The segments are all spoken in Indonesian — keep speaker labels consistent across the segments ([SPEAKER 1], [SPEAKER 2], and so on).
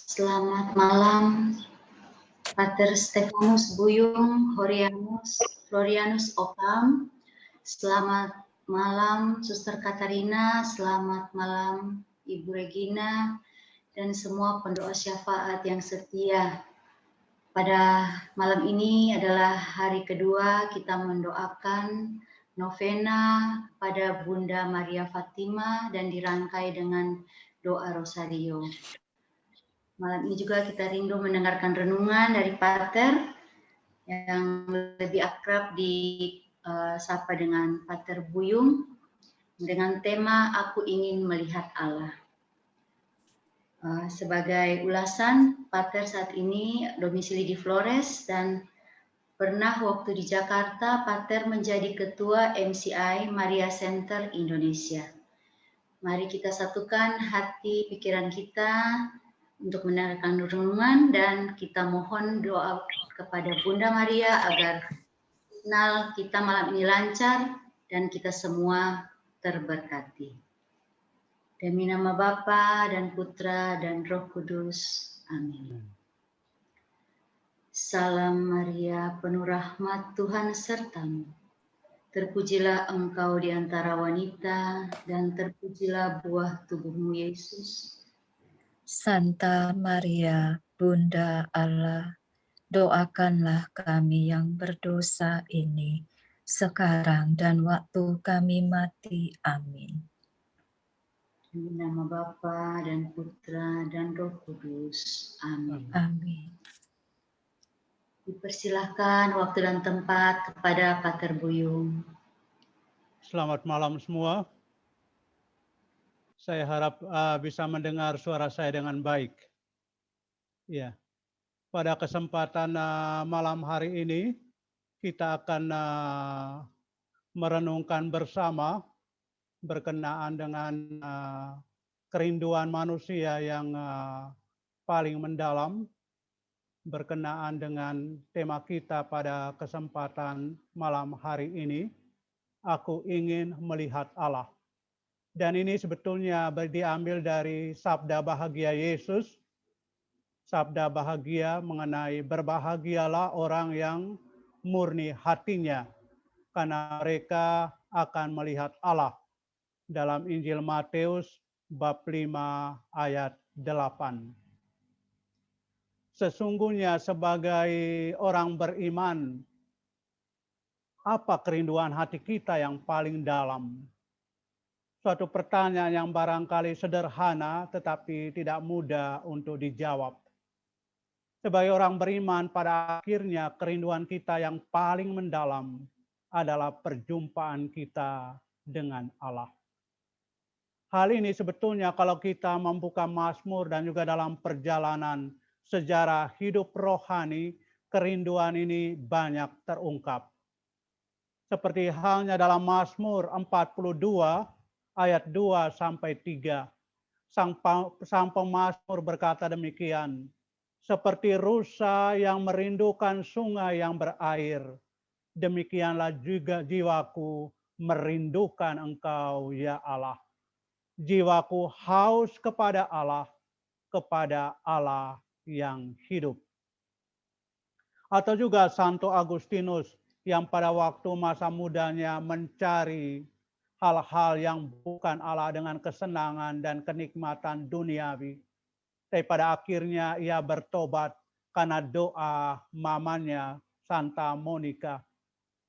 [SPEAKER 1] Selamat malam, Pater Stefanus Buyung, Florianus Opam. Selamat malam, Suster Katarina. Selamat malam, Ibu Regina, dan semua pendoa syafaat yang setia. Pada malam ini adalah hari kedua kita mendoakan novena pada Bunda Maria Fatima dan dirangkai dengan doa Rosario. Malam ini juga kita rindu mendengarkan renungan dari Pater yang lebih akrab disapa dengan Pater Buyung dengan tema Aku Ingin Melihat Allah. Sebagai ulasan, Pater saat ini domisili di Flores dan pernah waktu di Jakarta Pater menjadi Ketua MCI Maria Center Indonesia. Mari kita satukan hati pikiran kita untuk mendengarkan renungan dan kita mohon doa kepada Bunda Maria agar signal kita malam ini lancar dan kita semua terberkati. Demi nama Bapa dan Putra dan Roh Kudus. Amin. Salam Maria, penuh rahmat Tuhan sertamu. Terpujilah engkau di antara wanita dan terpujilah buah tubuhmu Yesus.
[SPEAKER 2] Santa Maria, Bunda Allah, doakanlah kami yang berdosa ini, sekarang dan waktu kami mati. Amin.
[SPEAKER 1] Demi nama Bapa dan Putra dan Roh Kudus. Amin.
[SPEAKER 2] Amin.
[SPEAKER 1] Dipersilahkan waktu dan tempat kepada Pater Buyung.
[SPEAKER 3] Selamat malam semua. Saya harap bisa mendengar suara saya dengan baik. Ya, pada kesempatan malam hari ini kita akan merenungkan bersama berkenaan dengan kerinduan manusia yang paling mendalam, berkenaan dengan tema kita pada kesempatan malam hari ini. Aku ingin melihat Allah. Dan ini sebetulnya diambil dari sabda bahagia Yesus. Sabda bahagia mengenai berbahagialah orang yang murni hatinya, karena mereka akan melihat Allah. Dalam Injil Matius bab 5 ayat 8. Sesungguhnya sebagai orang beriman, apa kerinduan hati kita yang paling dalam? Suatu pertanyaan yang barangkali sederhana tetapi tidak mudah untuk dijawab. Sebagai orang beriman, pada akhirnya kerinduan kita yang paling mendalam adalah perjumpaan kita dengan Allah. Hal ini sebetulnya kalau kita membuka Mazmur dan juga dalam perjalanan sejarah hidup rohani, kerinduan ini banyak terungkap. Seperti halnya dalam Mazmur 42 ayat 2 sampai 3. Sang pemazmur berkata demikian, seperti rusa yang merindukan sungai yang berair, demikianlah juga jiwaku merindukan Engkau ya Allah. Jiwaku haus kepada Allah yang hidup. Atau juga Santo Agustinus yang pada waktu masa mudanya mencari hal-hal yang bukan Allah dengan kesenangan dan kenikmatan duniawi. Tapi pada akhirnya ia bertobat karena doa mamanya Santa Monica.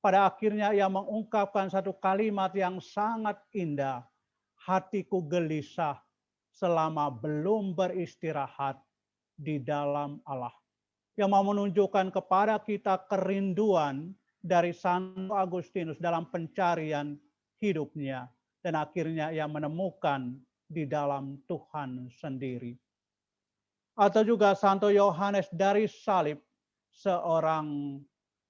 [SPEAKER 3] Pada akhirnya ia mengungkapkan satu kalimat yang sangat indah. Hatiku gelisah selama belum beristirahat di dalam Allah. Yang mau menunjukkan kepada kita kerinduan dari Santo Agustinus dalam pencarian hidupnya, dan akhirnya ia menemukan di dalam Tuhan sendiri. Atau juga Santo Yohanes dari Salib, seorang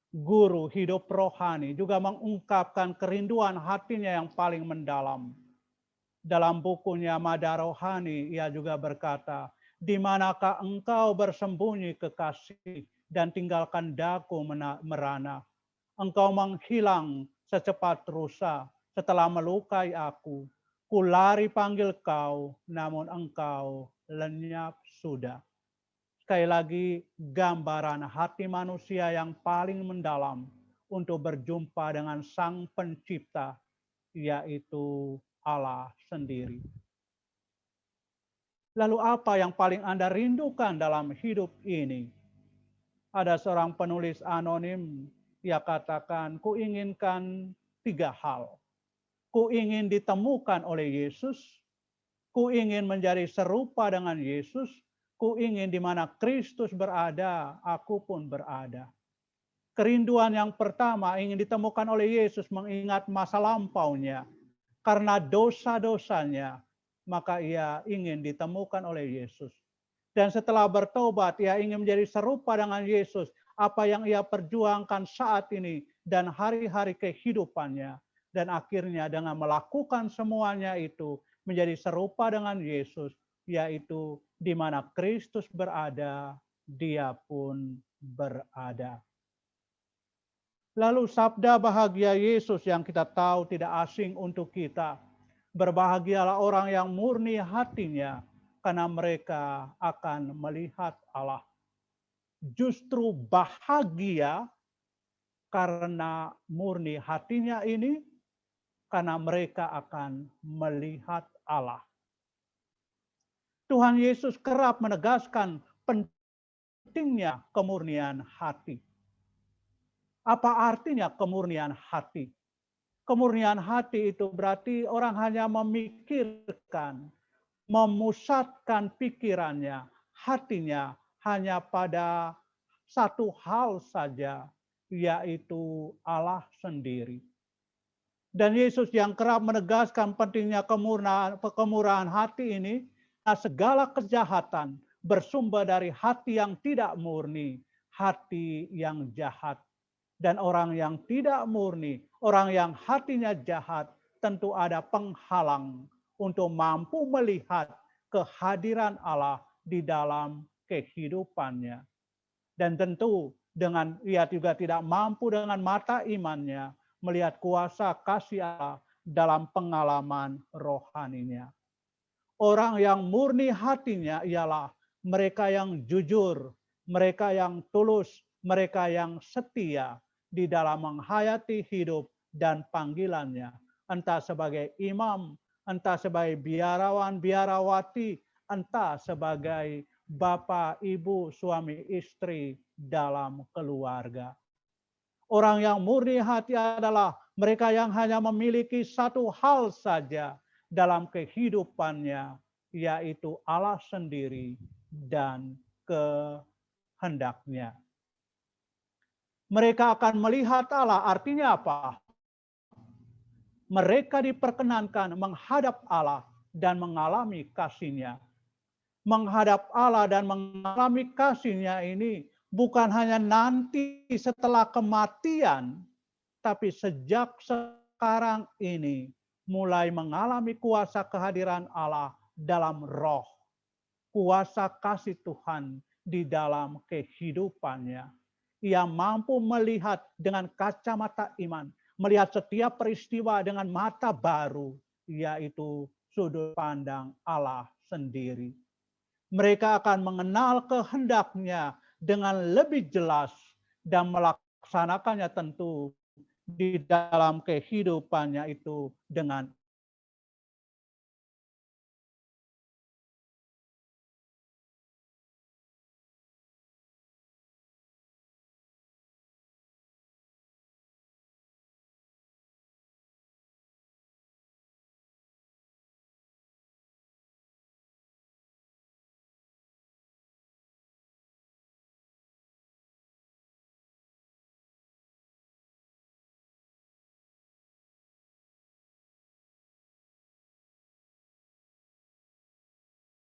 [SPEAKER 3] guru hidup rohani, juga mengungkapkan kerinduan hatinya yang paling mendalam. Dalam bukunya Mada Rohani, ia juga berkata, di manakah engkau bersembunyi kekasih dan tinggalkan daku merana. Engkau menghilang secepat rusa setelah melukai aku. Ku lari panggil kau, namun engkau lenyap sudah. Sekali lagi, gambaran hati manusia yang paling mendalam untuk berjumpa dengan Sang Pencipta, yaitu Allah sendiri. Lalu apa yang paling Anda rindukan dalam hidup ini? Ada seorang penulis anonim, ia katakan, ku inginkan 3 hal. Ku ingin ditemukan oleh Yesus, ku ingin menjadi serupa dengan Yesus, ku ingin di mana Kristus berada, aku pun berada. Kerinduan yang pertama ingin ditemukan oleh Yesus, mengingat masa lampaunya. Karena dosa-dosanya, maka ia ingin ditemukan oleh Yesus. Dan setelah bertobat, ia ingin menjadi serupa dengan Yesus. Apa yang ia perjuangkan saat ini dan hari-hari kehidupannya. Dan akhirnya dengan melakukan semuanya itu, menjadi serupa dengan Yesus, yaitu di mana Kristus berada, dia pun berada. Lalu sabda bahagia Yesus yang kita tahu tidak asing untuk kita. Berbahagialah orang yang murni hatinya, karena mereka akan melihat Allah. Justru bahagia karena murni hatinya ini, karena mereka akan melihat Allah. Tuhan Yesus kerap menegaskan pentingnya kemurnian hati. Apa artinya kemurnian hati? Kemurnian hati itu berarti orang hanya memikirkan, memusatkan pikirannya, hatinya hanya pada satu hal saja, yaitu Allah sendiri. Dan Yesus yang kerap menegaskan pentingnya kemurahan hati ini, segala kejahatan bersumber dari hati yang tidak murni, hati yang jahat. Dan orang yang tidak murni, orang yang hatinya jahat, tentu ada penghalang untuk mampu melihat kehadiran Allah di dalam kehidupannya. Dan tentu dengan ia juga tidak mampu dengan mata imannya melihat kuasa kasih Allah dalam pengalaman rohaninya. Orang yang murni hatinya ialah mereka yang jujur, mereka yang tulus, mereka yang setia di dalam menghayati hidup dan panggilannya. Entah sebagai imam, entah sebagai biarawan, biarawati, entah sebagai bapak, ibu, suami, istri dalam keluarga. Orang yang murni hati adalah mereka yang hanya memiliki satu hal saja dalam kehidupannya, yaitu Allah sendiri dan kehendaknya. Mereka akan melihat Allah, artinya apa? Mereka diperkenankan menghadap Allah dan mengalami kasih-Nya. Menghadap Allah dan mengalami kasih-Nya ini bukan hanya nanti setelah kematian, tapi sejak sekarang ini mulai mengalami kuasa kehadiran Allah dalam roh. Kuasa kasih Tuhan di dalam kehidupannya. Ia mampu melihat dengan kacamata iman, melihat setiap peristiwa dengan mata baru, yaitu sudut pandang Allah sendiri. Mereka akan mengenal kehendak-Nya dengan lebih jelas dan melaksanakannya tentu di dalam kehidupannya itu dengan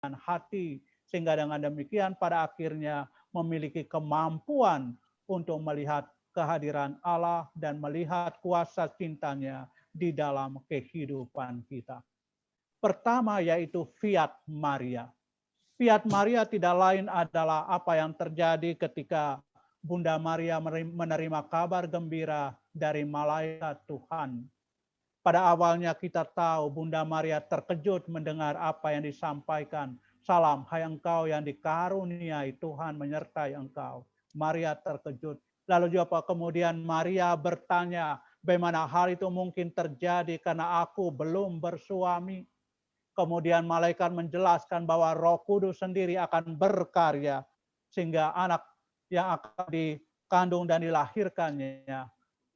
[SPEAKER 3] hati, sehingga dengan demikian pada akhirnya memiliki kemampuan untuk melihat kehadiran Allah dan melihat kuasa cintanya di dalam kehidupan kita. Pertama yaitu Fiat Maria. Fiat Maria tidak lain adalah apa yang terjadi ketika Bunda Maria menerima kabar gembira dari malaikat Tuhan. Pada awalnya kita tahu Bunda Maria terkejut mendengar apa yang disampaikan. Salam, hai engkau yang dikaruniai Tuhan menyertai engkau. Maria terkejut. Lalu juga kemudian Maria bertanya, bagaimana hal itu mungkin terjadi karena aku belum bersuami. Kemudian malaikat menjelaskan bahwa Roh Kudus sendiri akan berkarya sehingga anak yang akan dikandung dan dilahirkannya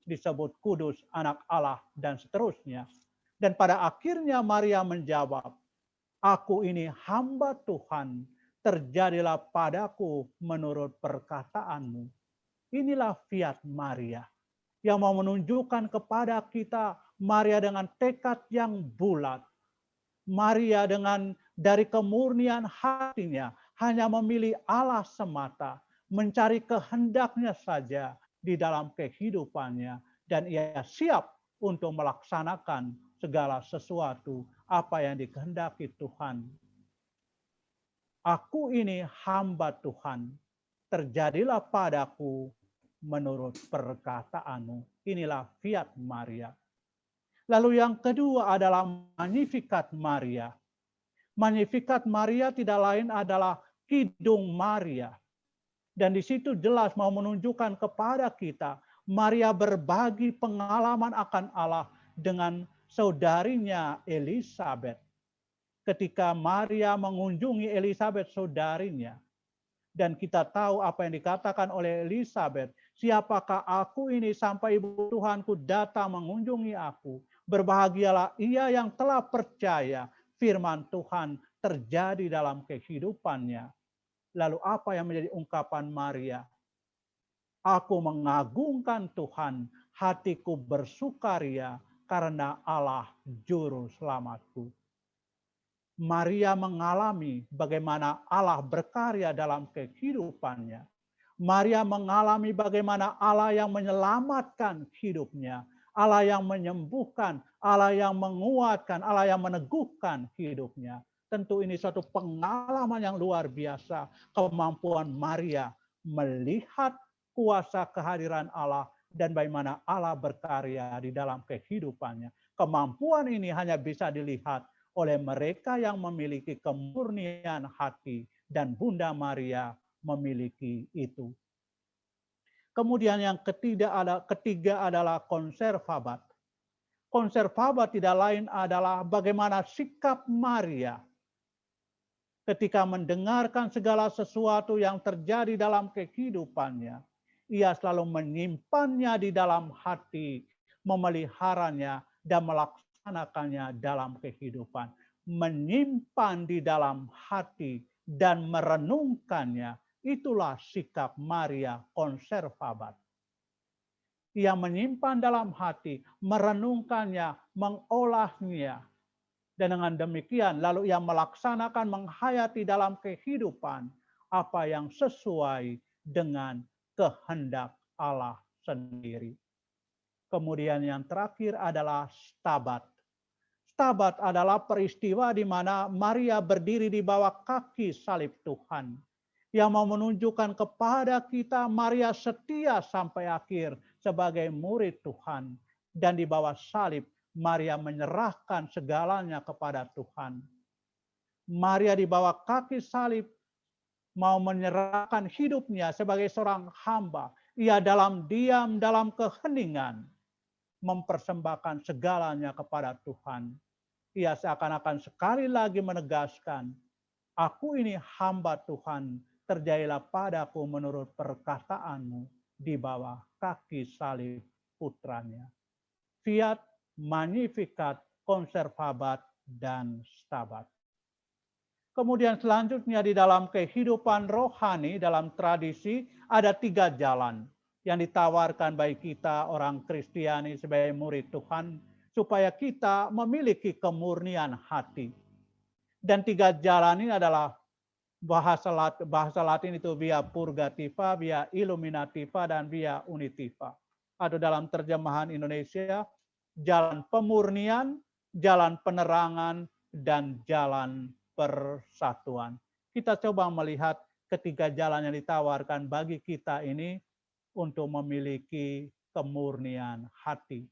[SPEAKER 3] disebut kudus, anak Allah, dan seterusnya. Dan pada akhirnya Maria menjawab, aku ini hamba Tuhan, terjadilah padaku menurut perkataanmu. Inilah fiat Maria yang mau menunjukkan kepada kita Maria dengan tekad yang bulat. Maria dengan dari kemurnian hatinya hanya memilih Allah semata, mencari kehendaknya saja di dalam kehidupannya, dan ia siap untuk melaksanakan segala sesuatu apa yang dikehendaki Tuhan. Aku ini hamba Tuhan, terjadilah padaku menurut perkataanmu. Inilah fiat Maria. Lalu yang kedua adalah Magnificat Maria. Magnificat Maria tidak lain adalah Kidung Maria. Dan di situ jelas mau menunjukkan kepada kita, Maria berbagi pengalaman akan Allah dengan saudarinya Elizabeth. Ketika Maria mengunjungi Elizabeth saudarinya, dan kita tahu apa yang dikatakan oleh Elizabeth, siapakah aku ini sampai ibu Tuhanku datang mengunjungi aku. Berbahagialah ia yang telah percaya firman Tuhan terjadi dalam kehidupannya. Lalu apa yang menjadi ungkapan Maria? Aku mengagungkan Tuhan, hatiku bersukaria karena Allah juru selamatku. Maria mengalami bagaimana Allah berkarya dalam kehidupannya. Maria mengalami bagaimana Allah yang menyelamatkan hidupnya, Allah yang menyembuhkan, Allah yang menguatkan, Allah yang meneguhkan hidupnya. Tentu ini suatu pengalaman yang luar biasa, kemampuan Maria melihat kuasa kehadiran Allah dan bagaimana Allah berkarya di dalam kehidupannya. Kemampuan ini hanya bisa dilihat oleh mereka yang memiliki kemurnian hati, dan Bunda Maria memiliki itu. Kemudian yang ketiga adalah konservabat. Konservabat tidak lain adalah bagaimana sikap Maria ketika mendengarkan segala sesuatu yang terjadi dalam kehidupannya. Ia selalu menyimpannya di dalam hati, memeliharanya, dan melaksanakannya dalam kehidupan. Menyimpan di dalam hati dan merenungkannya, itulah sikap Maria konservabat. Ia menyimpan dalam hati, merenungkannya, mengolahnya. Dan dengan demikian lalu ia melaksanakan, menghayati dalam kehidupan apa yang sesuai dengan kehendak Allah sendiri. Kemudian yang terakhir adalah stabat. Stabat adalah peristiwa di mana Maria berdiri di bawah kaki salib Tuhan, yang mau menunjukkan kepada kita Maria setia sampai akhir sebagai murid Tuhan. Dan di bawah salib Maria menyerahkan segalanya kepada Tuhan. Maria di bawah kaki salib mau menyerahkan hidupnya sebagai seorang hamba. Ia dalam diam, dalam keheningan, mempersembahkan segalanya kepada Tuhan. Ia seakan-akan sekali lagi menegaskan, aku ini hamba Tuhan, terjadilah padaku menurut perkataanmu di bawah kaki salib putranya. Fiat, Magnificat, konservabat, dan stabat. Kemudian selanjutnya di dalam kehidupan rohani, dalam tradisi, ada 3 jalan yang ditawarkan bagi kita orang Kristiani sebagai murid Tuhan, supaya kita memiliki kemurnian hati. Dan 3 jalan ini adalah bahasa Latin itu via purgativa, via illuminativa, dan via unitiva. Atau dalam terjemahan Indonesia, jalan pemurnian, jalan penerangan, dan jalan persatuan. Kita coba melihat ketiga jalan yang ditawarkan bagi kita ini untuk memiliki kemurnian hati.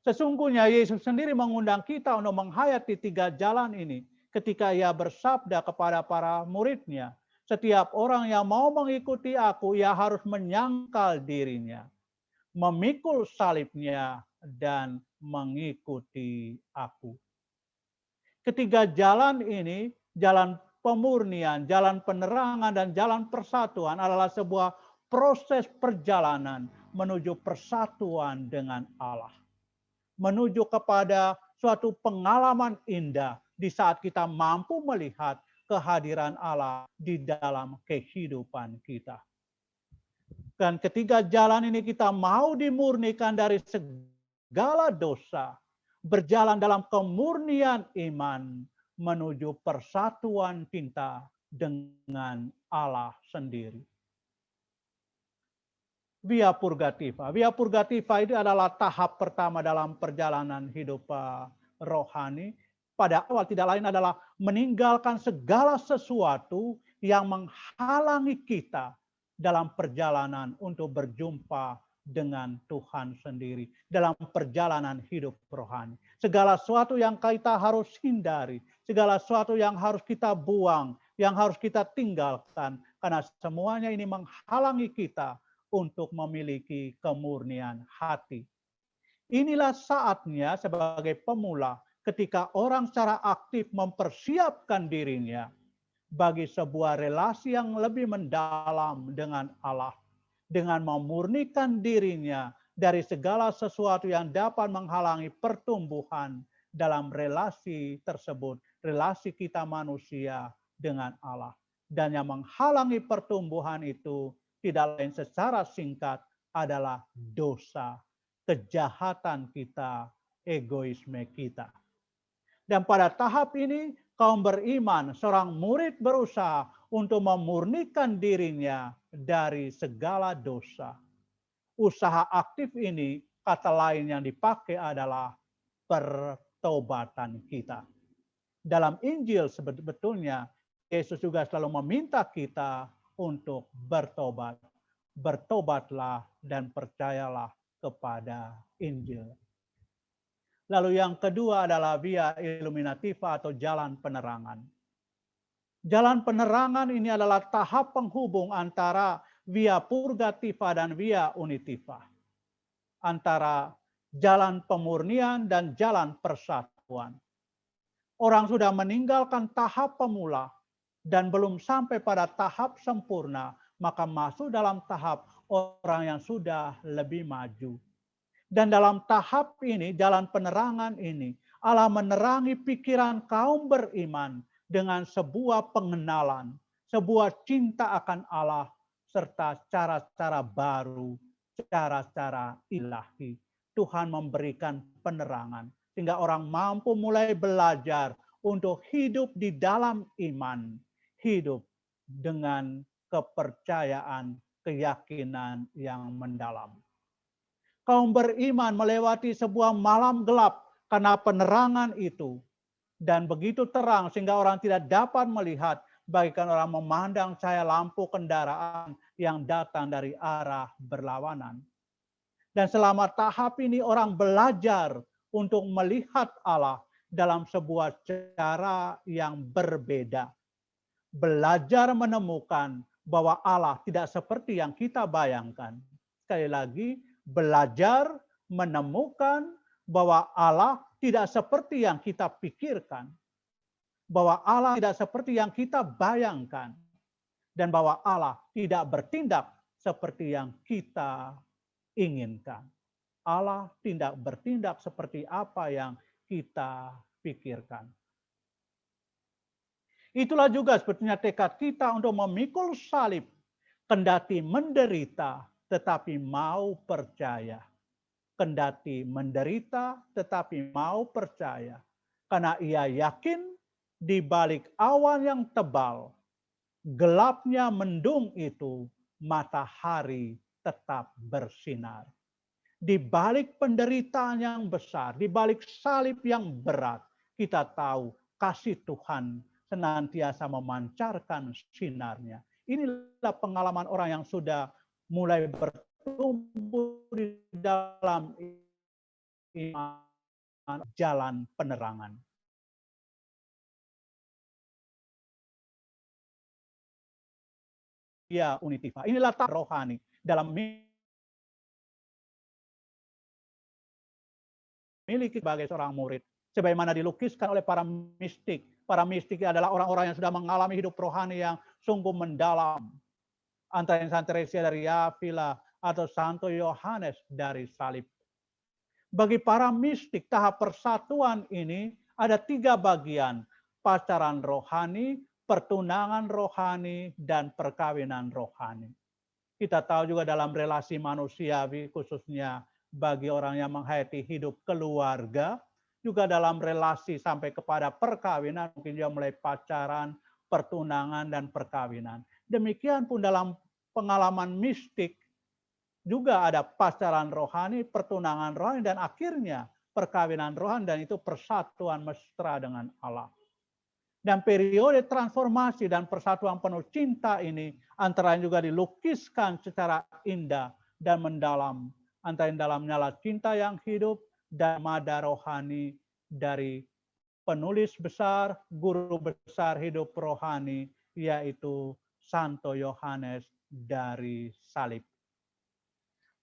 [SPEAKER 3] Sesungguhnya Yesus sendiri mengundang kita untuk menghayati 3 jalan ini. ketika ia bersabda kepada para muridnya, setiap orang yang mau mengikuti aku, ia harus menyangkal dirinya, memikul salibnya, dan mengikuti aku. Ketiga jalan ini, jalan pemurnian, jalan penerangan, dan jalan persatuan adalah sebuah proses perjalanan menuju persatuan dengan Allah. Menuju kepada suatu pengalaman indah di saat kita mampu melihat kehadiran Allah di dalam kehidupan kita. Dan ketiga jalan ini kita mau dimurnikan dari segala dosa, berjalan dalam kemurnian iman menuju persatuan cinta dengan Allah sendiri. Via Purgativa. Via Purgativa itu adalah tahap pertama dalam perjalanan hidup rohani. Pada awal tidak lain adalah meninggalkan segala sesuatu yang menghalangi kita dalam perjalanan untuk berjumpa dengan Tuhan sendiri. Dalam perjalanan hidup rohani. Segala sesuatu yang kita harus hindari. Segala sesuatu yang harus kita buang. Yang harus kita tinggalkan. Karena semuanya ini menghalangi kita untuk memiliki kemurnian hati. Inilah saatnya sebagai pemula ketika orang secara aktif mempersiapkan dirinya bagi sebuah relasi yang lebih mendalam dengan Allah, dengan memurnikan dirinya dari segala sesuatu yang dapat menghalangi pertumbuhan dalam relasi tersebut, relasi kita manusia dengan Allah. Dan yang menghalangi pertumbuhan itu tidak lain secara singkat adalah dosa, kejahatan kita, egoisme kita. Dan pada tahap ini kaum beriman, seorang murid berusaha untuk memurnikan dirinya dari segala dosa. Usaha aktif ini, kata lain yang dipakai adalah pertobatan kita. Dalam Injil sebetulnya Yesus juga selalu meminta kita untuk bertobat. Bertobatlah dan percayalah kepada Injil. Lalu yang kedua adalah via illuminativa atau jalan penerangan. Jalan penerangan ini adalah tahap penghubung antara via purgativa dan via unitiva. Antara jalan pemurnian dan jalan persatuan. Orang sudah meninggalkan tahap pemula dan belum sampai pada tahap sempurna, maka masuk dalam tahap orang yang sudah lebih maju. Dan dalam tahap ini, jalan penerangan ini, Allah menerangi pikiran kaum beriman dengan sebuah pengenalan, sebuah cinta akan Allah, serta cara-cara baru, cara-cara ilahi. Tuhan memberikan penerangan, sehingga orang mampu mulai belajar untuk hidup di dalam iman, hidup dengan kepercayaan, keyakinan yang mendalam. Kaum beriman melewati sebuah malam gelap karena penerangan itu. Dan begitu terang sehingga orang tidak dapat melihat, bagaikan orang memandang cahaya lampu kendaraan yang datang dari arah berlawanan. Dan selama tahap ini orang belajar untuk melihat Allah dalam sebuah cara yang berbeda. Belajar menemukan bahwa Allah tidak seperti yang kita bayangkan. Sekali lagi, belajar menemukan bahwa Allah tidak seperti yang kita pikirkan. Bahwa Allah tidak seperti yang kita bayangkan. Dan bahwa Allah tidak bertindak seperti yang kita inginkan. Allah tidak bertindak seperti apa yang kita pikirkan. Itulah juga sebetulnya tekad kita untuk memikul salib, kendati menderita, tetapi mau percaya. Kendati menderita, tetapi mau percaya. Karena ia yakin di balik awan yang tebal, gelapnya mendung itu, matahari tetap bersinar. Di balik penderitaan yang besar, di balik salib yang berat, kita tahu kasih Tuhan senantiasa memancarkan sinarnya. Inilah pengalaman orang yang sudah mulai bertumbuh di dalam iman, jalan penerangan. via unitiva. Inilah tak rohani dalam miliki sebagai seorang murid. Sebagaimana dilukiskan oleh para mistik. Para mistik adalah orang-orang yang sudah mengalami hidup rohani yang sungguh mendalam. Antara yang Santa Teresia dari Avila atau Santo Yohanes dari Salib. Bagi para mistik, tahap persatuan ini ada 3 bagian. Pacaran rohani, pertunangan rohani, dan perkawinan rohani. Kita tahu juga dalam relasi manusiawi, khususnya bagi orang yang menghayati hidup keluarga, juga dalam relasi sampai kepada perkawinan, mungkin juga mulai pacaran, pertunangan, dan perkawinan. Demikian pun dalam pengalaman mistik, juga ada pacaran rohani, pertunangan rohani, dan akhirnya perkawinan rohani, dan itu persatuan mesra dengan Allah. Dan periode transformasi dan persatuan penuh cinta ini antara juga dilukiskan secara indah dan mendalam. Antara dalam nyala cinta yang hidup dan mada rohani dari penulis besar, guru besar hidup rohani, yaitu Santo Yohanes dari Salib.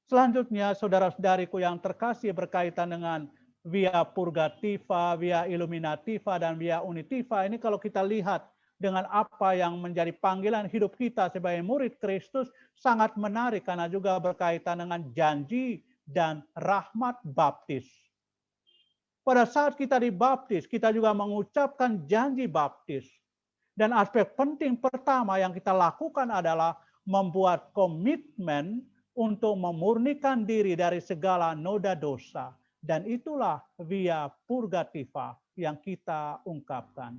[SPEAKER 3] Selanjutnya, saudara-saudariku yang terkasih berkaitan dengan via purgativa, via illuminativa, dan via unitiva. Ini kalau kita lihat dengan apa yang menjadi panggilan hidup kita sebagai murid Kristus, sangat menarik karena juga berkaitan dengan janji dan rahmat baptis. Pada saat kita dibaptis, kita juga mengucapkan janji baptis. Dan aspek penting pertama yang kita lakukan adalah membuat komitmen untuk memurnikan diri dari segala noda dosa. Dan itulah via purgativa yang kita ungkapkan.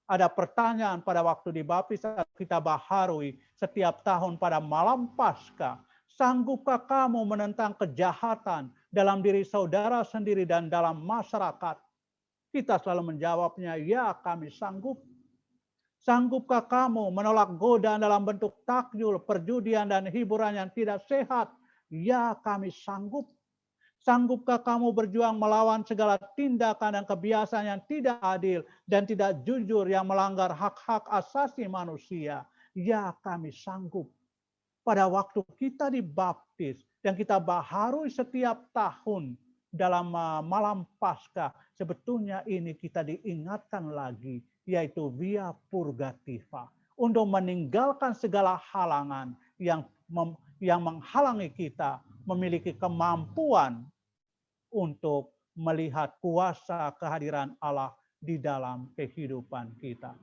[SPEAKER 3] Ada pertanyaan pada waktu dibaptis kita baharui setiap tahun pada malam Paskah. Sanggupkah kamu menentang kejahatan dalam diri saudara sendiri dan dalam masyarakat? Kita selalu menjawabnya, ya kami sanggup. Sanggupkah kamu menolak godaan dalam bentuk takjul, perjudian, dan hiburan yang tidak sehat? Ya, kami sanggup. Sanggupkah kamu berjuang melawan segala tindakan dan kebiasaan yang tidak adil dan tidak jujur yang melanggar hak-hak asasi manusia? Ya, kami sanggup. Pada waktu kita dibaptis dan kita baharui setiap tahun dalam malam Paskah, sebetulnya ini kita diingatkan lagi, yaitu via purgativa, untuk meninggalkan segala halangan yang menghalangi kita memiliki kemampuan untuk melihat kuasa kehadiran Allah di dalam kehidupan kita.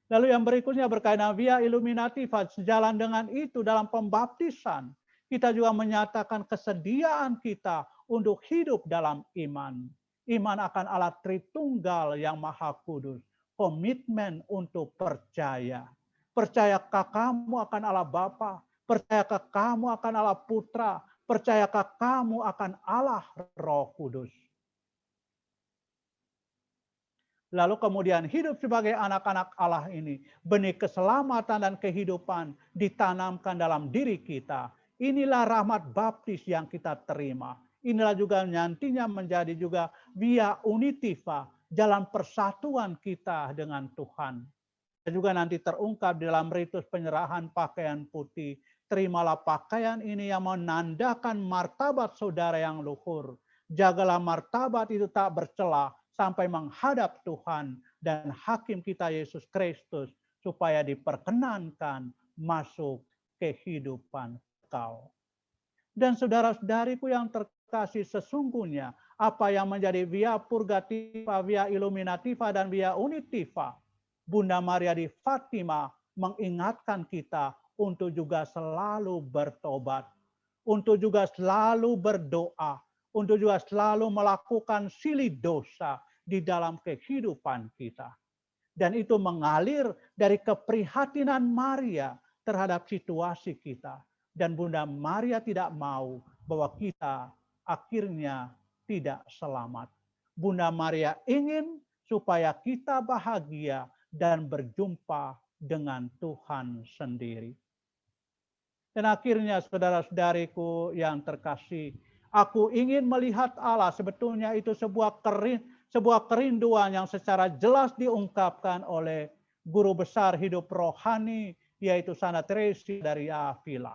[SPEAKER 3] Lalu yang berikutnya berkaitan via illuminativa, sejalan dengan itu dalam pembaptisan, kita juga menyatakan kesediaan kita untuk hidup dalam iman. Iman akan Allah Tritunggal yang Maha Kudus. Komitmen untuk percaya. Percayakah kamu akan Allah Bapa? Percayakah kamu akan Allah Putra? Percayakah kamu akan Allah Roh Kudus? Lalu kemudian hidup sebagai anak-anak Allah ini, benih keselamatan dan kehidupan ditanamkan dalam diri kita. Inilah rahmat baptis yang kita terima. Inilah juga nantinya menjadi juga via unitiva, jalan persatuan kita dengan Tuhan. Dan juga nanti terungkap dalam ritus penyerahan pakaian putih. Terimalah pakaian ini yang menandakan martabat saudara yang luhur. Jagalah martabat itu tak bercela sampai menghadap Tuhan dan Hakim kita Yesus Kristus, supaya diperkenankan masuk kehidupan kekal. Dan saudara-saudariku yang terkasih, sesungguhnya apa yang menjadi via purgativa, via illuminativa, dan via unitiva, Bunda Maria di Fatima mengingatkan kita untuk juga selalu bertobat, untuk juga selalu berdoa, untuk juga selalu melakukan silih dosa di dalam kehidupan kita. Dan itu mengalir dari keprihatinan Maria terhadap situasi kita. Dan Bunda Maria tidak mau bahwa kita akhirnya tidak selamat. Bunda Maria ingin supaya kita bahagia dan berjumpa dengan Tuhan sendiri. Dan akhirnya saudara-saudariku yang terkasih, aku ingin melihat Allah, sebetulnya itu sebuah kerinduan yang secara jelas diungkapkan oleh guru besar hidup rohani yaitu Santa Teresa dari Avila.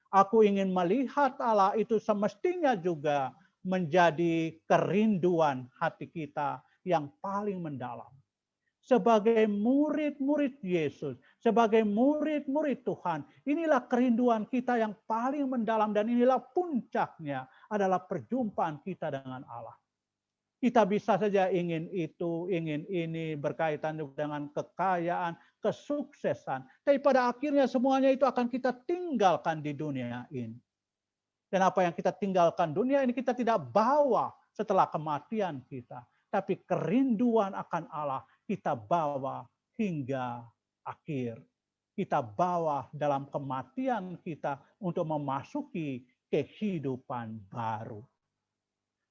[SPEAKER 3] Aku ingin melihat Allah itu semestinya juga menjadi kerinduan hati kita yang paling mendalam. Sebagai murid-murid Yesus, sebagai murid-murid Tuhan, inilah kerinduan kita yang paling mendalam dan inilah puncaknya adalah perjumpaan kita dengan Allah. Kita bisa saja ingin itu, ingin ini, berkaitan dengan kekayaan, kesuksesan. Tapi pada akhirnya semuanya itu akan kita tinggalkan di dunia ini. Dan apa yang kita tinggalkan dunia ini kita tidak bawa setelah kematian kita. Tapi kerinduan akan Allah kita bawa hingga akhir. Kita bawa dalam kematian kita untuk memasuki kehidupan baru.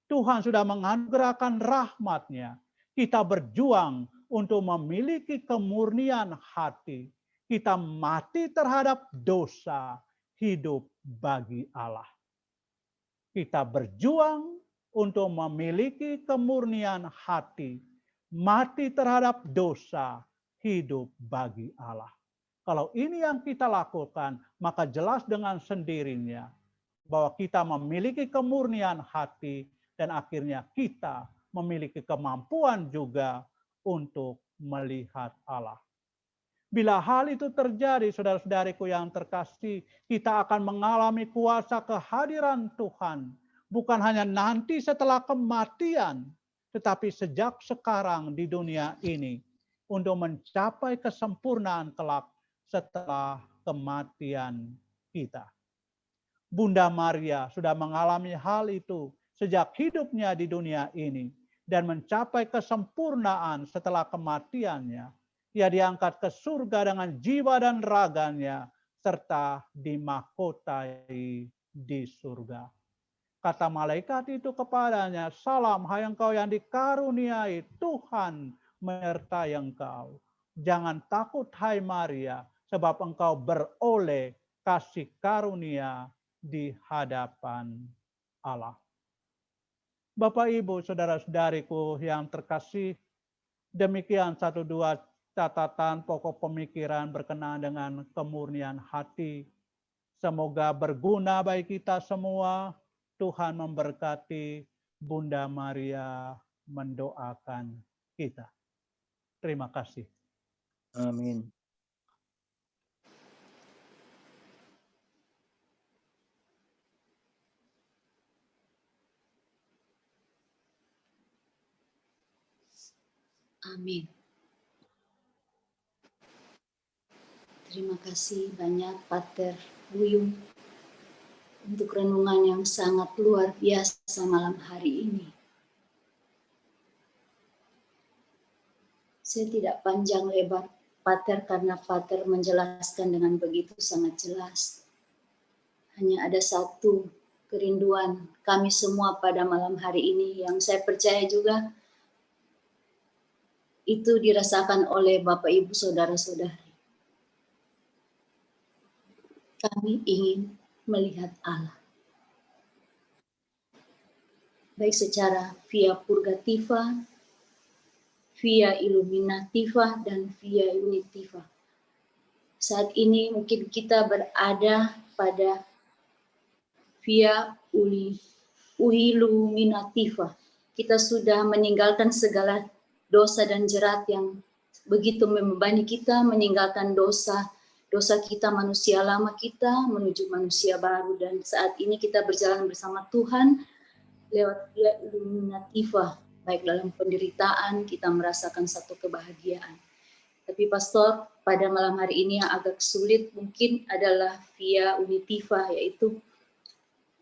[SPEAKER 3] Tuhan sudah menganugerahkan rahmat-Nya. Kita berjuang untuk memiliki kemurnian hati. Kita mati terhadap dosa, hidup bagi Allah. Kita berjuang untuk memiliki kemurnian hati, mati terhadap dosa, hidup bagi Allah. Kalau ini yang kita lakukan, maka jelas dengan sendirinya bahwa kita memiliki kemurnian hati, dan akhirnya kita memiliki kemampuan juga untuk melihat Allah. Bila hal itu terjadi, saudara-saudariku yang terkasih, kita akan mengalami kuasa kehadiran Tuhan. Bukan hanya nanti setelah kematian, tetapi sejak sekarang di dunia ini, untuk mencapai kesempurnaan kelak setelah kematian kita. Bunda Maria sudah mengalami hal itu sejak hidupnya di dunia ini dan mencapai kesempurnaan setelah kematiannya. Ia diangkat ke surga dengan jiwa dan raganya serta dimahkotai di surga. Kata malaikat itu kepadanya, "Salam, hai engkau yang dikaruniai, Tuhan menyertai engkau. Jangan takut, hai Maria, sebab engkau beroleh kasih karunia di hadapan Allah." Bapak, Ibu, saudara-saudariku yang terkasih, demikian 1-2 catatan pokok pemikiran berkenaan dengan kemurnian hati. Semoga berguna bagi kita semua. Tuhan memberkati. Bunda Maria mendoakan kita. Terima kasih.
[SPEAKER 4] Amin.
[SPEAKER 1] Amin. Terima kasih banyak Pater Buyung untuk renungan yang sangat luar biasa malam hari ini. Saya tidak panjang lebar Pater karena Pater menjelaskan dengan begitu sangat jelas. Hanya ada satu kerinduan kami semua pada malam hari ini yang saya percaya juga itu dirasakan oleh Bapak Ibu Saudara-saudari. Kami ingin melihat Allah. Baik secara via purgativa, via illuminativa, dan via unitiva. Saat ini mungkin kita berada pada via illuminativa. Kita sudah meninggalkan segala dosa dan jerat yang begitu membebani kita, meninggalkan dosa kita, manusia lama kita, menuju manusia baru. Dan saat ini kita berjalan bersama Tuhan lewat via illuminativa, baik dalam penderitaan kita merasakan satu kebahagiaan. Tapi Pastor, pada malam hari ini yang agak sulit mungkin adalah via unitiva, yaitu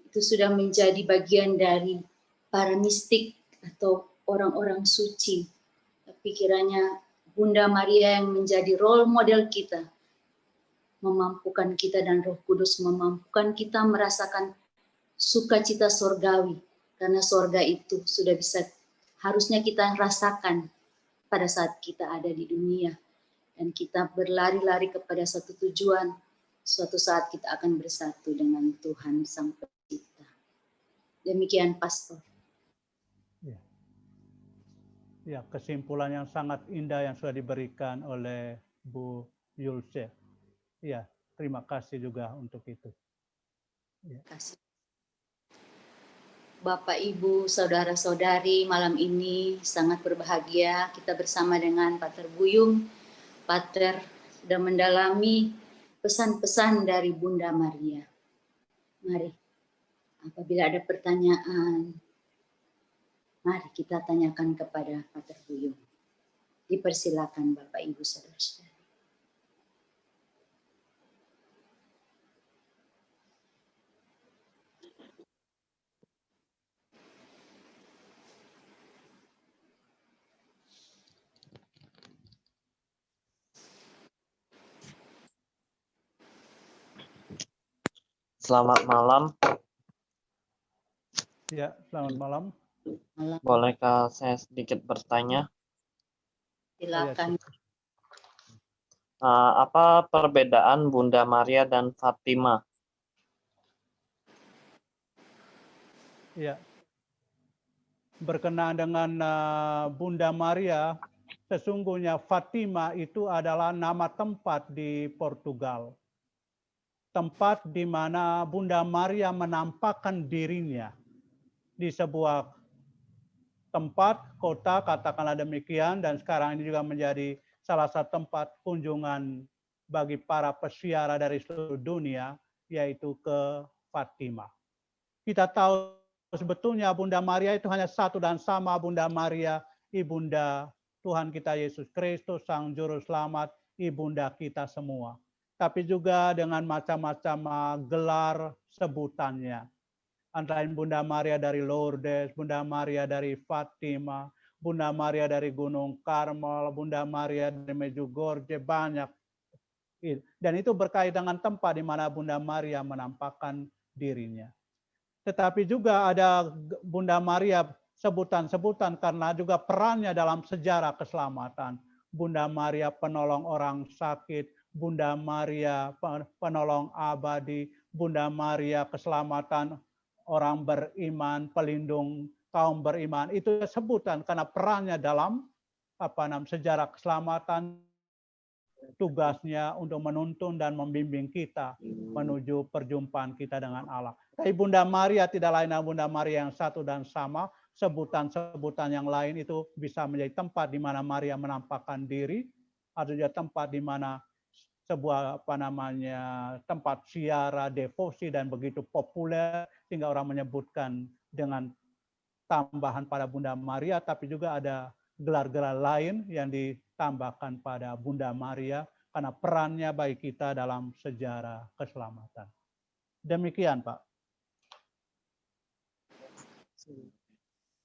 [SPEAKER 1] itu sudah menjadi bagian dari para mistik atau orang-orang suci. Tapi kiranya Bunda Maria yang menjadi role model kita, memampukan kita, dan Roh Kudus memampukan kita merasakan sukacita sorgawi. Karena sorga itu sudah bisa, harusnya kita rasakan pada saat kita ada di dunia. Dan kita berlari-lari kepada satu tujuan, suatu saat kita akan bersatu dengan Tuhan Sang Pencipta. Demikian Pastor.
[SPEAKER 3] Ya, kesimpulan yang sangat indah yang sudah diberikan oleh Bu Yulce. Ya, terima kasih juga untuk itu. Ya.
[SPEAKER 1] Terima kasih. Bapak, Ibu, Saudara-saudari, malam ini sangat berbahagia kita bersama dengan Pater Buyung. Pater sudah mendalami pesan-pesan dari Bunda Maria. Mari, apabila ada pertanyaan, mari kita tanyakan kepada Pater Buyung. Dipersilakan Bapak, Ibu, Saudara-saudari.
[SPEAKER 4] Selamat malam.
[SPEAKER 3] Ya, selamat malam.
[SPEAKER 1] Malam.
[SPEAKER 4] Bolehkah saya sedikit bertanya?
[SPEAKER 1] Silakan.
[SPEAKER 4] Apa perbedaan Bunda Maria dan Fatima?
[SPEAKER 3] Ya, berkenaan dengan Bunda Maria, sesungguhnya Fatima itu adalah nama tempat di Portugal. Tempat di mana Bunda Maria menampakkan dirinya di sebuah tempat, kota, katakanlah demikian, dan sekarang ini juga menjadi salah satu tempat kunjungan bagi para peziarah dari seluruh dunia, yaitu ke Fatima. Kita tahu sebetulnya Bunda Maria itu hanya satu dan sama, Bunda Maria, Ibunda Tuhan kita Yesus Kristus, Sang Juru Selamat, Ibunda kita semua. Tapi juga dengan macam-macam gelar sebutannya. Antara lain Bunda Maria dari Lourdes, Bunda Maria dari Fatima, Bunda Maria dari Gunung Karmel, Bunda Maria dari Medjugorje, banyak. Dan itu berkait dengan tempat di mana Bunda Maria menampakkan dirinya. Tetapi juga ada Bunda Maria sebutan-sebutan karena juga perannya dalam sejarah keselamatan. Bunda Maria penolong orang sakit, Bunda Maria penolong abadi, Bunda Maria keselamatan orang beriman, pelindung kaum beriman. Itu sebutan karena perannya dalam sejarah keselamatan, tugasnya untuk menuntun dan membimbing kita menuju perjumpaan kita dengan Allah. Tapi Bunda Maria tidak lain dengan Bunda Maria yang satu dan sama. Sebutan-sebutan yang lain itu bisa menjadi tempat di mana Maria menampakkan diri, atau juga tempat di mana sebuah tempat ziarah, devosi dan begitu populer sehingga orang menyebutkan dengan tambahan pada Bunda Maria, tapi juga ada gelar-gelar lain yang ditambahkan pada Bunda Maria karena perannya bagi kita dalam sejarah keselamatan. Demikian, Pak.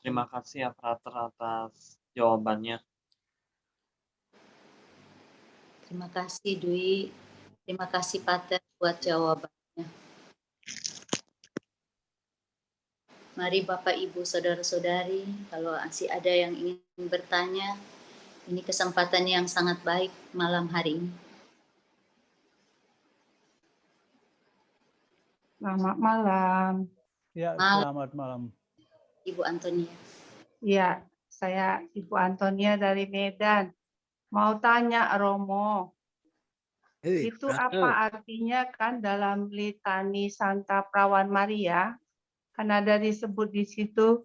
[SPEAKER 4] Terima kasih ya Frater atas jawabannya.
[SPEAKER 1] Terima kasih Dwi. Terima kasih Pater buat jawabannya. Mari Bapak, Ibu, Saudara-saudari, kalau masih ada yang ingin bertanya, ini kesempatan yang sangat baik malam hari ini.
[SPEAKER 5] Selamat malam.
[SPEAKER 3] Ya, selamat malam.
[SPEAKER 1] Ibu Antonia.
[SPEAKER 5] Ya, saya Ibu Antonia dari Medan. Mau tanya Romo, itu apa artinya kan dalam litani Santa Perawan Maria? Kan ada disebut di situ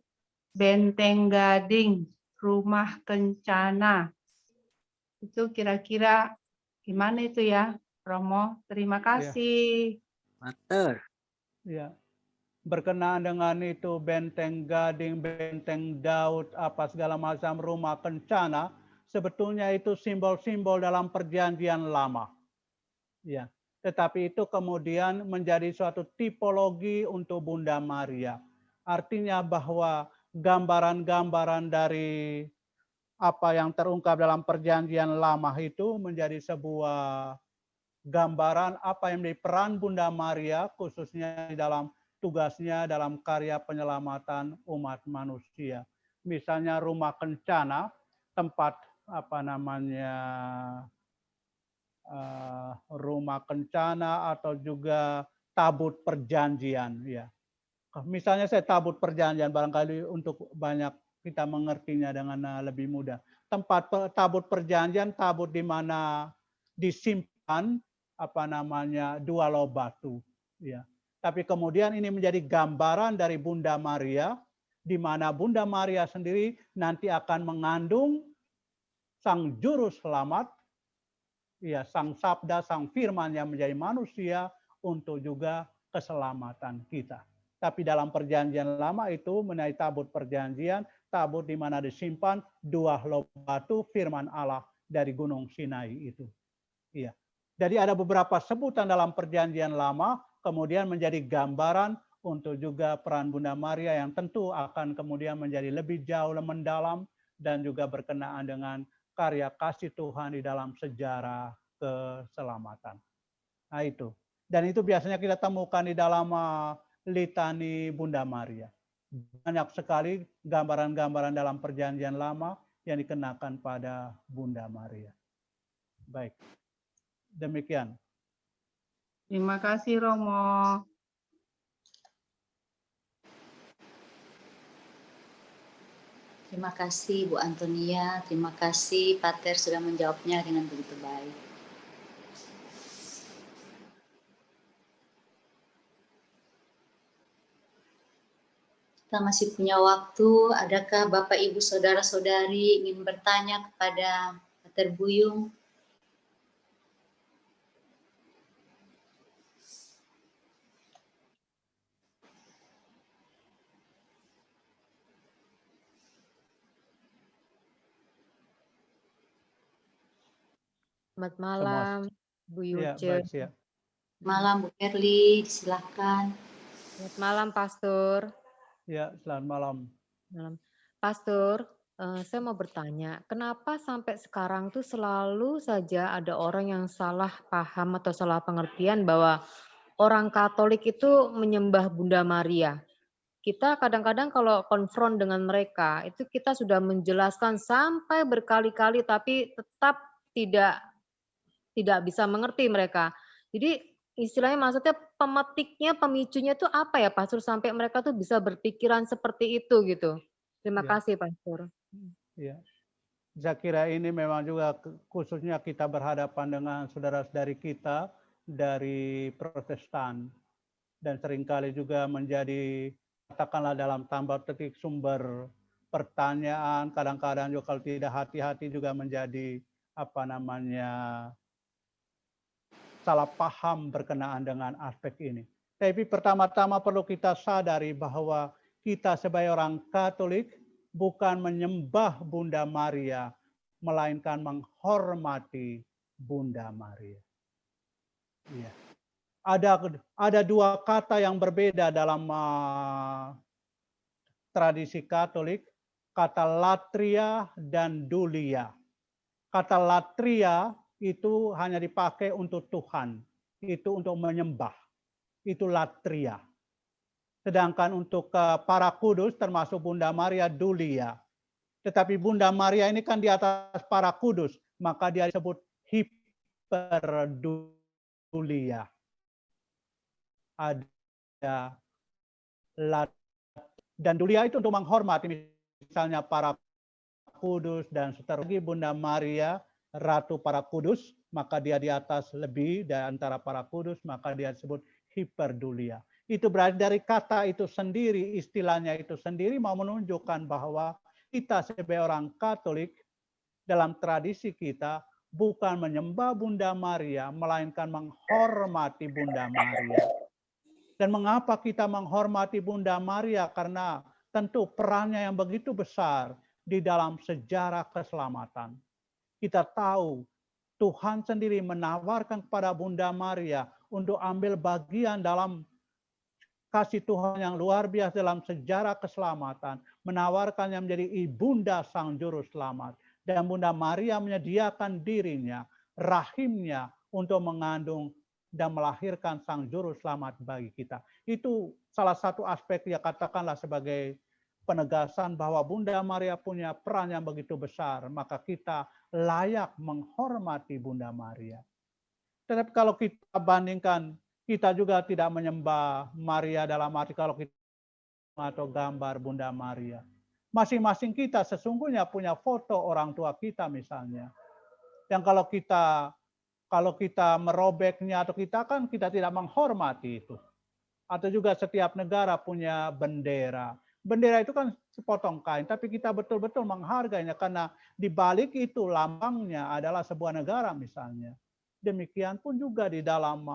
[SPEAKER 5] Benteng Gading, Rumah Kencana. Itu kira-kira gimana itu ya, Romo? Terima kasih.
[SPEAKER 6] Mater.
[SPEAKER 3] Ya. Berkenaan dengan itu Benteng Gading, Benteng Daud, apa segala macam rumah kencana, sebetulnya itu simbol-simbol dalam perjanjian lama. Ya, tetapi itu kemudian menjadi suatu tipologi untuk Bunda Maria. Artinya bahwa gambaran-gambaran dari apa yang terungkap dalam perjanjian lama itu menjadi sebuah gambaran apa yang menjadi peran Bunda Maria khususnya di dalam tugasnya dalam karya penyelamatan umat manusia. Misalnya rumah kencana, tempat rumah kencana atau juga tabut perjanjian. Ya. Misalnya saya tabut perjanjian, barangkali untuk banyak kita mengertinya dengan lebih mudah. Tempat tabut perjanjian, tabut di mana disimpan dua loh batu, ya. Tapi kemudian ini menjadi gambaran dari Bunda Maria, di mana Bunda Maria sendiri nanti akan mengandung Sang Juru Selamat, ya, Sang Sabda, Sang Firman yang menjadi manusia untuk juga keselamatan kita. Tapi dalam perjanjian lama itu mengenai tabut perjanjian, tabut di mana disimpan dua loh batu firman Allah dari Gunung Sinai itu. Iya. Jadi ada beberapa sebutan dalam perjanjian lama, kemudian menjadi gambaran untuk juga peran Bunda Maria yang tentu akan kemudian menjadi lebih jauh mendalam dan juga berkenaan dengan karya kasih Tuhan di dalam sejarah keselamatan. Nah itu. Dan itu biasanya kita temukan di dalam litani Bunda Maria. Banyak sekali gambaran-gambaran dalam perjanjian lama yang dikenakan pada Bunda Maria. Baik. Demikian.
[SPEAKER 5] Terima kasih Romo.
[SPEAKER 1] Terima kasih Bu Antonia, terima kasih Pater sudah menjawabnya dengan begitu baik. Kita masih punya waktu, adakah Bapak Ibu Saudara-saudari ingin bertanya kepada Pater Buyung?
[SPEAKER 2] Selamat malam, Bu Yuce.
[SPEAKER 3] Ya, baik, siap.
[SPEAKER 1] Malam Bu Erli, silahkan.
[SPEAKER 2] Selamat malam, Pastor.
[SPEAKER 3] Ya, selamat malam.
[SPEAKER 2] Pastor, saya mau bertanya, kenapa sampai sekarang tuh selalu saja ada orang yang salah paham atau salah pengertian bahwa orang Katolik itu menyembah Bunda Maria? Kita kadang-kadang kalau konfront dengan mereka, itu kita sudah menjelaskan sampai berkali-kali, tapi tetap tidak bisa mengerti mereka. Jadi istilahnya maksudnya pemetiknya, pemicunya itu apa ya Pastor sampai mereka tuh bisa berpikiran seperti itu gitu. Terima kasih Pastor.
[SPEAKER 3] Ya. Saya kira ini memang juga khususnya kita berhadapan dengan saudara-saudari kita dari Protestan dan seringkali juga menjadi katakanlah dalam tanda petik sumber pertanyaan, kadang-kadang juga kalau tidak hati-hati juga menjadi salah paham berkenaan dengan aspek ini. Tapi pertama-tama perlu kita sadari bahwa kita sebagai orang Katolik bukan menyembah Bunda Maria, melainkan menghormati Bunda Maria. Ya. Ada dua kata yang berbeda dalam tradisi Katolik, kata latria dan dulia. Kata latria itu hanya dipakai untuk Tuhan, itu untuk menyembah, itu latria. Sedangkan untuk para kudus termasuk Bunda Maria dulia. Tetapi Bunda Maria ini kan di atas para kudus, maka dia disebut hiperdulia. Ada dan dulia itu untuk menghormati misalnya para kudus dan seterusnya. Bunda Maria Ratu para kudus, maka dia di atas lebih dari antara para kudus, maka dia disebut hiperdulia. Itu berarti dari kata itu sendiri, istilahnya itu sendiri mau menunjukkan bahwa kita sebagai orang Katolik dalam tradisi kita bukan menyembah Bunda Maria, melainkan menghormati Bunda Maria. Dan mengapa kita menghormati Bunda Maria? Karena tentu perannya yang begitu besar di dalam sejarah keselamatan. Kita tahu Tuhan sendiri menawarkan kepada Bunda Maria untuk ambil bagian dalam kasih Tuhan yang luar biasa dalam sejarah keselamatan, menawarkannya menjadi ibunda Sang Juru Selamat. Dan Bunda Maria menyediakan dirinya, rahimnya untuk mengandung dan melahirkan Sang Juru Selamat bagi kita. Itu salah satu aspek yang katakanlah sebagai penegasan bahwa Bunda Maria punya peran yang begitu besar, maka kita layak menghormati Bunda Maria. Tetapi kalau kita bandingkan, kita juga tidak menyembah Maria dalam arti kalau kita atau gambar Bunda Maria. Masing-masing kita sesungguhnya punya foto orang tua kita misalnya. Yang kalau kita Kalau kita merobeknya atau kita tidak menghormati itu. Atau juga setiap negara punya bendera. Bendera itu kan sepotong kain, tapi kita betul-betul menghargainya karena di balik itu lambangnya adalah sebuah negara misalnya. Demikian pun juga di dalam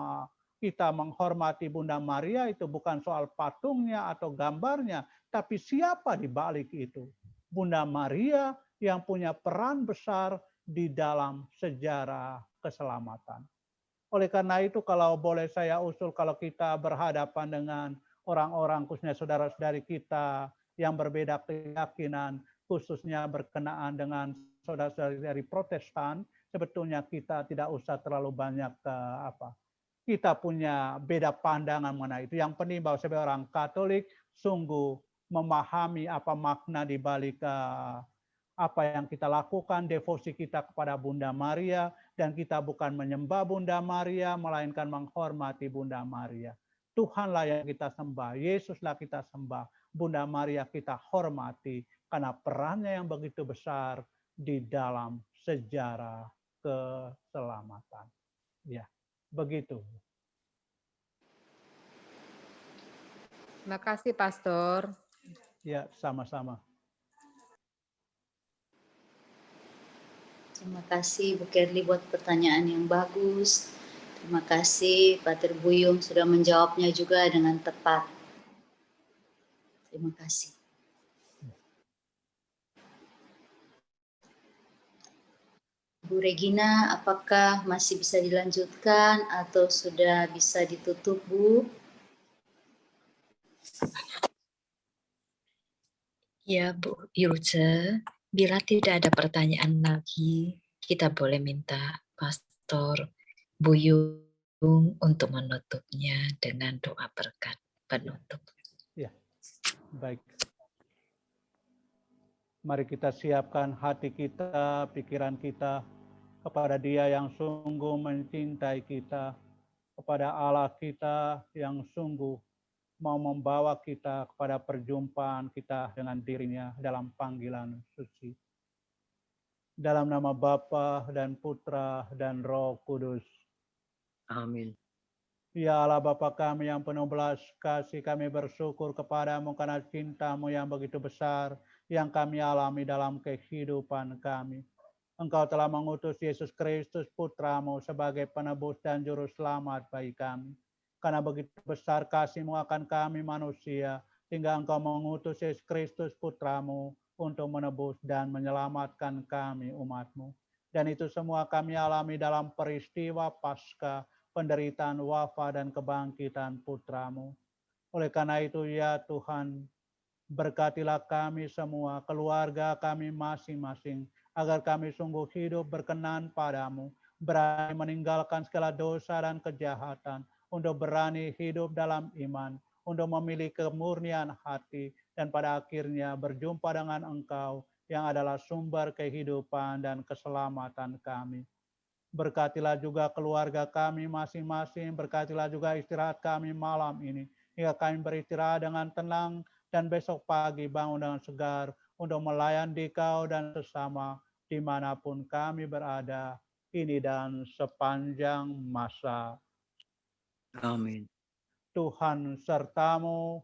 [SPEAKER 3] kita menghormati Bunda Maria itu bukan soal patungnya atau gambarnya, tapi siapa di balik itu. Bunda Maria yang punya peran besar di dalam sejarah keselamatan. Oleh karena itu kalau boleh saya usul, kalau kita berhadapan dengan orang-orang khususnya saudara-saudari kita yang berbeda keyakinan, khususnya berkenaan dengan saudara-saudari dari Protestan, sebetulnya kita tidak usah terlalu banyak kita punya beda pandangan mengenai itu. Yang penting bahwa sebagai orang Katolik sungguh memahami apa makna di balik apa yang kita lakukan, devosi kita kepada Bunda Maria, dan kita bukan menyembah Bunda Maria, melainkan menghormati Bunda Maria. Tuhanlah yang kita sembah, Yesuslah kita sembah, Bunda Maria kita hormati, karena perannya yang begitu besar di dalam sejarah keselamatan. Ya, begitu.
[SPEAKER 2] Terima kasih, Pastor.
[SPEAKER 3] Ya, sama-sama.
[SPEAKER 1] Terima kasih Bu Kerli buat pertanyaan yang bagus. Terima kasih Pater Buyung sudah menjawabnya juga dengan tepat. Terima kasih. Bu Regina, apakah masih bisa dilanjutkan atau sudah bisa ditutup, Bu?
[SPEAKER 6] Ya, Bu Yulce. Bila tidak ada pertanyaan lagi, kita boleh minta Pastor Buyung untuk menutupnya dengan doa berkat penutup.
[SPEAKER 3] Ya, baik. Mari kita siapkan hati kita, pikiran kita kepada Dia yang sungguh mencintai kita, kepada Allah kita yang sungguh mau membawa kita kepada perjumpaan kita dengan dirinya dalam panggilan suci. Dalam nama Bapa dan Putra dan Roh Kudus.
[SPEAKER 4] Amin.
[SPEAKER 3] Ya Allah Bapa kami yang penuh belas kasih, kami bersyukur kepadamu karena cintamu yang begitu besar yang kami alami dalam kehidupan kami. Engkau telah mengutus Yesus Kristus Putramu sebagai penebus dan juru selamat bagi kami. Karena begitu besar kasih-Mu akan kami manusia, sehingga Engkau mengutus Yesus Kristus Putramu untuk menebus dan menyelamatkan kami umat-Mu. Dan itu semua kami alami dalam peristiwa Paskah, penderitaan, wafat, dan kebangkitan Putramu. Oleh karena itu ya Tuhan, berkatilah kami semua, keluarga kami masing-masing, agar kami sungguh hidup berkenan padamu, berani meninggalkan segala dosa dan kejahatan, untuk berani hidup dalam iman, untuk memiliki kemurnian hati, dan pada akhirnya berjumpa dengan Engkau yang adalah sumber kehidupan dan keselamatan kami. Berkatilah juga keluarga kami masing-masing, berkatilah juga istirahat kami malam ini, hingga kami beristirahat dengan tenang, dan besok pagi bangun dengan segar, untuk melayani Kau dan sesama, dimanapun kami berada, ini dan sepanjang masa.
[SPEAKER 4] Amin.
[SPEAKER 3] Tuhan sertamu,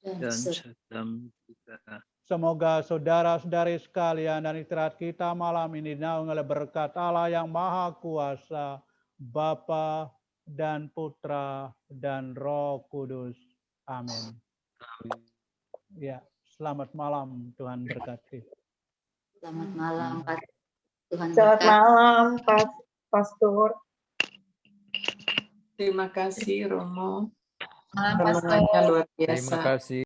[SPEAKER 4] Dan sertamu juga.
[SPEAKER 3] semoga saudara-saudari sekalian dan istirahat kita malam ini dinaungi oleh berkat Allah yang Maha Kuasa, Bapa dan Putra dan Roh Kudus. Amin.
[SPEAKER 4] Amin.
[SPEAKER 3] Ya, selamat malam, Tuhan berkati.
[SPEAKER 1] Selamat malam, Pak. Tuhan
[SPEAKER 7] Selamat
[SPEAKER 1] berkati.
[SPEAKER 7] malam, Pastor.
[SPEAKER 5] Terima kasih Romo.
[SPEAKER 7] Malam, Pastor.
[SPEAKER 5] Renungannya luar biasa.
[SPEAKER 8] Terima kasih.